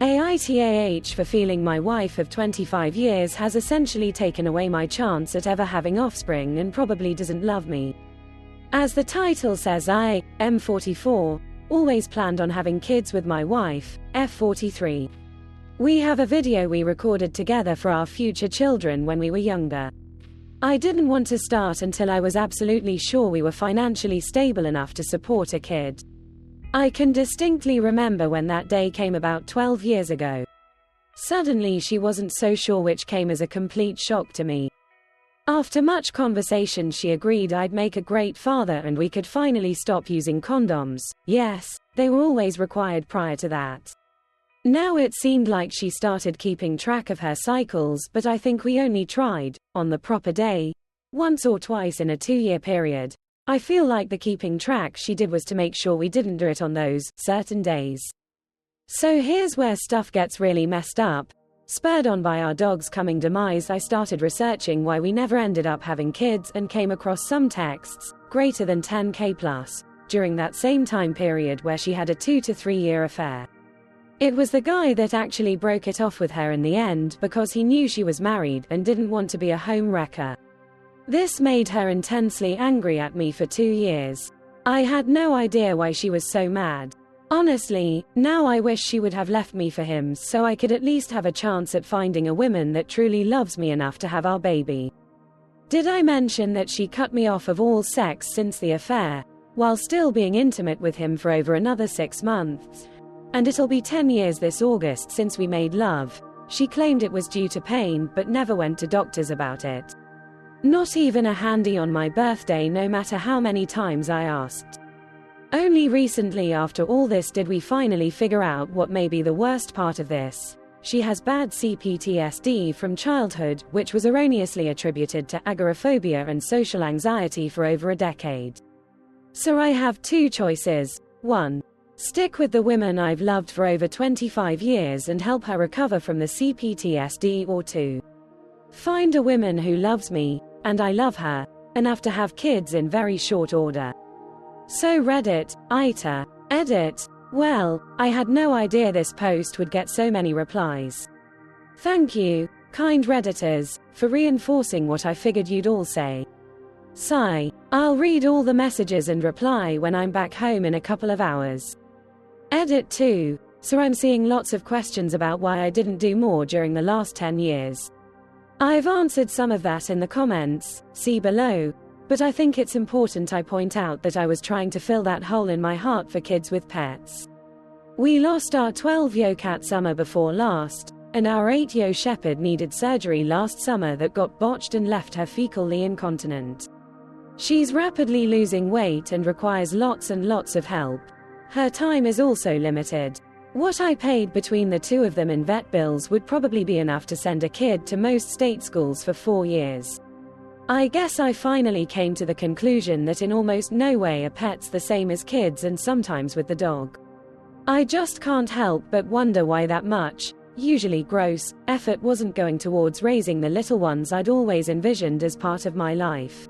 AITAH for feeling my wife of 25 years has essentially taken away my chance at ever having offspring and probably doesn't love me. As the title says, I, M44, always planned on having kids with my wife, F43. We have a video we recorded together for our future children when we were younger. I didn't want to start until I was absolutely sure we were financially stable enough to support a kid. I can distinctly remember when that day came about 12 years ago. Suddenly she wasn't so sure, which came as a complete shock to me. After much conversation she agreed I'd make a great father and we could finally stop using condoms. Yes, they were always required prior to that. Now it seemed like she started keeping track of her cycles, but I think we only tried, on the proper day, once or twice in a 2-year period. I feel like the keeping track she did was to make sure we didn't do it on those certain days. So here's where stuff gets really messed up. Spurred on by our dog's coming demise, I started researching why we never ended up having kids and came across some texts, greater than 10K plus, during that same time period where she had a 2 to 3 year affair. It was the guy that actually broke it off with her in the end because he knew she was married and didn't want to be a home wrecker. This made her intensely angry at me for 2 years. I had no idea why she was so mad. Honestly, now I wish she would have left me for him so I could at least have a chance at finding a woman that truly loves me enough to have our baby. Did I mention that she cut me off of all sex since the affair, while still being intimate with him for over another 6 months? And it'll be 10 years this August since we made love. She claimed it was due to pain but never went to doctors about it. Not even a handy on my birthday, no matter how many times I asked. Only recently after all this did we finally figure out what may be the worst part of this. She has bad CPTSD from childhood, which was erroneously attributed to agoraphobia and social anxiety for over a decade. So I have 2 choices. 1. Stick with the woman I've loved for over 25 years and help her recover from the CPTSD, or 2. Find a woman who loves me, and I love her, enough to have kids in very short order. So Reddit, AITA, edit. Well, I had no idea this post would get so many replies. Thank you, kind Redditors, for reinforcing what I figured you'd all say. Sigh. I'll read all the messages and reply when I'm back home in a couple of hours. Edit 2. So I'm seeing lots of questions about why I didn't do more during the last 10 years. I've answered some of that in the comments, see below, but I think it's important I point out that I was trying to fill that hole in my heart for kids with pets. We lost our 12-yo cat summer before last, and our 8-yo shepherd needed surgery last summer that got botched and left her fecally incontinent. She's rapidly losing weight and requires lots and lots of help. Her time is also limited. What I paid between the 2 of them in vet bills would probably be enough to send a kid to most state schools for 4 years. I guess I finally came to the conclusion that in almost no way are pets the same as kids, and sometimes with the dog. I just can't help but wonder why that much, usually gross, effort wasn't going towards raising the little ones I'd always envisioned as part of my life.